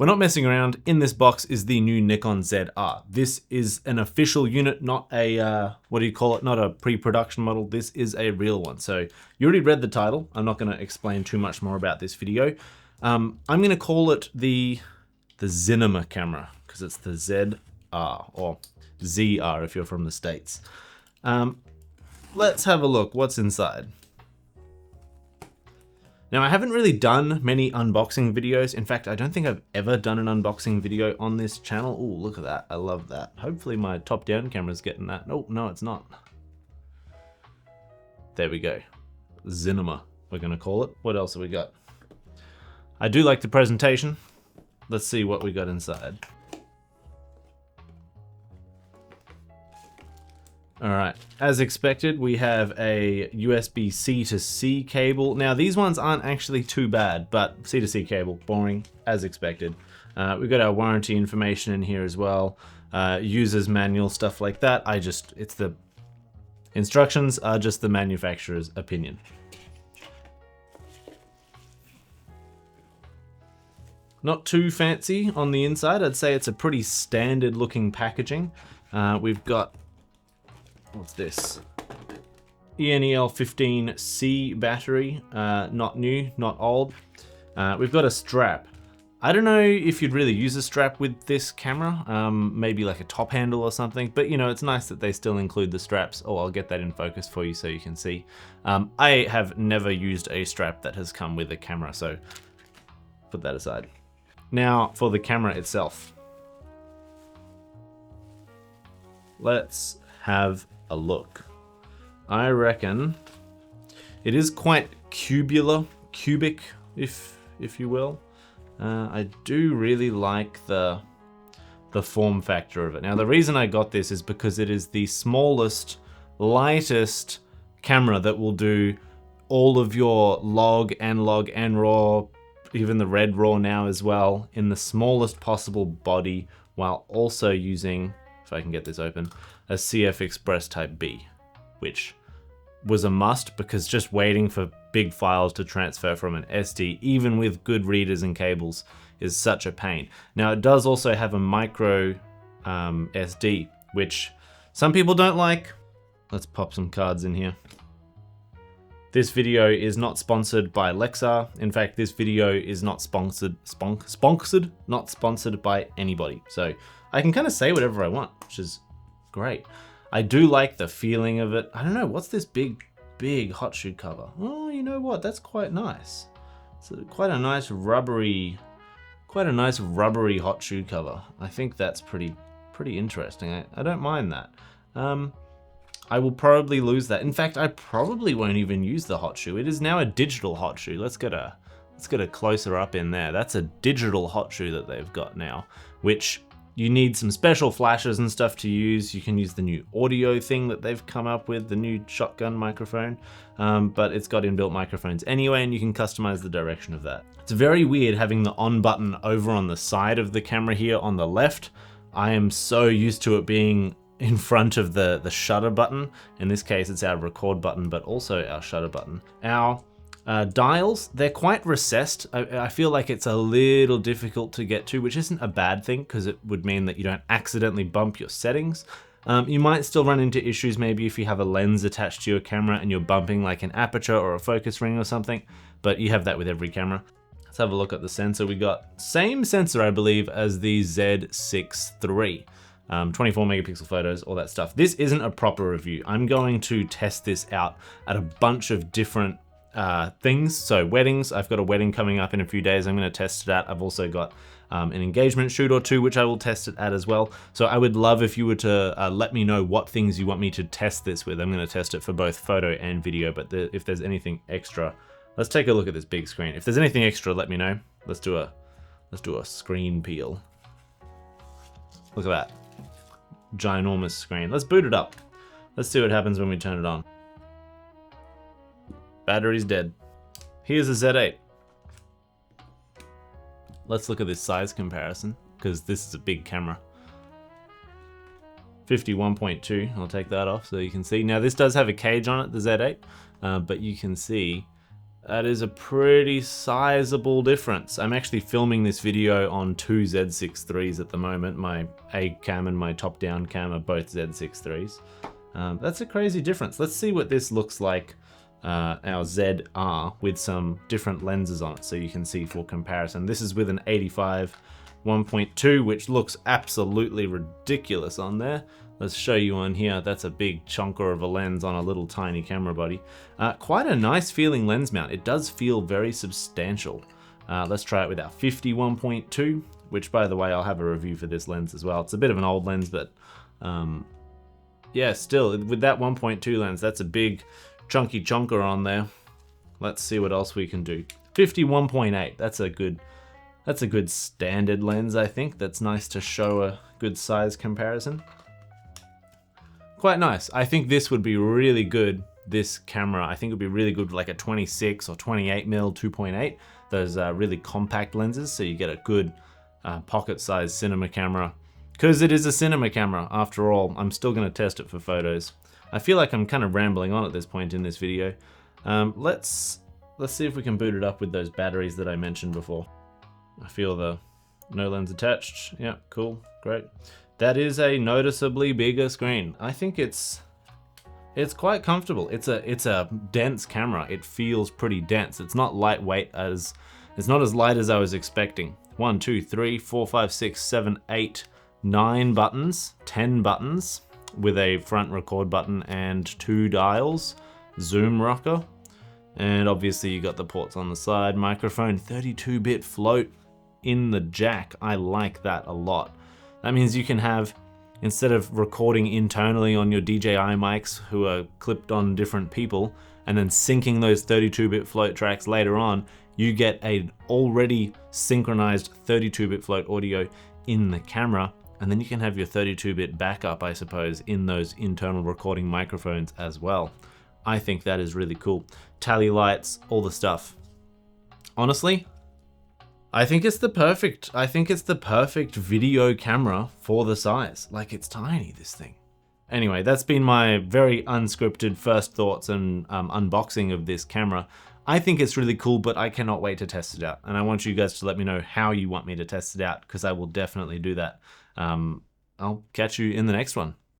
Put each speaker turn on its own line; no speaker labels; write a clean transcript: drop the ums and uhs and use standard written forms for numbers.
We're not messing around. In this box is the new Nikon ZR. This is an official unit, not a, what do you call it? Not a pre-production model. This is a real one. So you already read the title. I'm not gonna explain too much more about this video. I'm gonna call it the Cinema camera because it's the ZR or ZR if you're from the States. Let's have a look what's inside. Now, I haven't really done many unboxing videos. In fact, I don't think I've ever done an unboxing video on this channel. Oh, look at that. I love that. Hopefully my top-down camera's getting that. Oh, no, it's not. There we go. Cinema, we're gonna call it. What else have we got? I do like the presentation. Let's see what we got inside. All right, as expected, we have a USB-C to C cable. Now, these ones aren't actually too bad, but C to C cable, boring, as expected. We've got our warranty information in here as well, user's manual, stuff like that. It's the instructions are just the manufacturer's opinion. Not too fancy on the inside. I'd say it's a pretty standard looking packaging. We've got, what's this? ENEL15C battery, not new, not old. We've got a strap. I don't know if you'd really use a strap with this camera, maybe like a top handle or something, but you know, it's nice that they still include the straps. Oh, I'll get that in focus for you so you can see. I have never used a strap that has come with a camera, so put that aside. Now for the camera itself. Let's have a look. I reckon it is quite cubic, if you will. I do really like the form factor of it. Now the reason I got this is because it is the smallest, lightest camera that will do all of your log and raw, even the red raw now as well, in the smallest possible body, while also using, if I can get this open, a CF Express Type B, which was a must because just waiting for big files to transfer from an SD, even with good readers and cables, is such a pain. Now it does also have a micro SD, which some people don't like. Let's pop some cards in here. This video is not sponsored by Lexar. In fact, this video is not sponsored by anybody. So I can kind of say whatever I want, which is great. I do like the feeling of it. I don't know, what's this big hot shoe cover? Oh, you know what? That's quite nice. It's quite a nice rubbery hot shoe cover. I think that's pretty interesting. I don't mind that. I will probably lose that. In fact, I probably won't even use the hot shoe. It is now a digital hot shoe. Let's get a closer up in there. That's a digital hot shoe that they've got now, which you need some special flashes and stuff to use. You can use the new audio thing that they've come up with, the new shotgun microphone, but it's got inbuilt microphones anyway, and you can customize the direction of that. It's very weird having the on button over on the side of the camera here on the left. I am so used to it being in front of the shutter button. In this case, it's our record button, but also our shutter button. Our dials, they're quite recessed. I feel like it's a little difficult to get to, which isn't a bad thing because it would mean that you don't accidentally bump your settings. You might still run into issues maybe if you have a lens attached to your camera and you're bumping like an aperture or a focus ring or something, but you have that with every camera. Let's have a look at the sensor. We got same sensor, I believe, as the Z6 III. 24 megapixel photos, all that stuff. This isn't a proper review. I'm going to test this out at a bunch of different things. So weddings, I've got a wedding coming up in a few days. I'm going to test it at. I've also got an engagement shoot or two, which I will test it at as well. So I would love if you were to let me know what things you want me to test this with. I'm going to test it for both photo and video, but if there's anything extra, let's take a look at this big screen. If there's anything extra, let me know. Let's do a screen peel. Look at that. Ginormous screen. Let's boot it up. Let's see what happens when we turn it on. Battery's dead. Here's a Z8. Let's look at this size comparison, because this is a big camera. 51.2, I'll take that off so you can see. Now this does have a cage on it, the Z8, but you can see That is a pretty sizable difference. I'm actually filming this video on two Z6 IIIs at the moment. My A cam and my top-down cam are both Z6 IIIs. That's a crazy difference. Let's see what this looks like, our ZR, with some different lenses on it so you can see for comparison. This is with an 85 1.2, which looks absolutely ridiculous on there. Let's show you on here. That's a big chunker of a lens on a little tiny camera body. Quite a nice feeling lens mount. It does feel very substantial. Let's try it with our 50 1.2, which, by the way, I'll have a review for this lens as well. It's a bit of an old lens, but yeah, still, with that 1.2 lens, that's a big chunky chunker on there. Let's see what else we can do. 50 1.8, that's a good standard lens, I think. That's nice to show a good size comparison. Quite nice. I think this would be really good, this camera. I think it would be really good with like a 26 or 28mm 2.8. Those really compact lenses, so you get a good pocket-sized cinema camera. Because it is a cinema camera, after all. I'm still going to test it for photos. I feel like I'm kind of rambling on at this point in this video. Let's see if we can boot it up with those batteries that I mentioned before. I feel the no lens attached. Yeah, cool, great. That is a noticeably bigger screen. I think it's quite comfortable. It's a dense camera. It feels pretty dense. It's not lightweight it's not as light as I was expecting. 1, 2, 3, 4, 5, 6, 7, 8, 9 buttons, 10 buttons with a front record button and 2 dials, zoom rocker, and obviously you got the ports on the side, microphone, 32-bit float in the jack. I like that a lot. That means you can have, instead of recording internally on your DJI mics who are clipped on different people and then syncing those 32-bit float tracks later on, you get a already synchronized 32-bit float audio in the camera, and then you can have your 32-bit backup, I suppose, in those internal recording microphones as well. I think that is really cool. Tally lights, all the stuff. Honestly, I think it's the perfect video camera for the size. Like, it's tiny, this thing. Anyway, that's been my very unscripted first thoughts and unboxing of this camera. I think it's really cool, but I cannot wait to test it out. And I want you guys to let me know how you want me to test it out, because I will definitely do that. I'll catch you in the next one.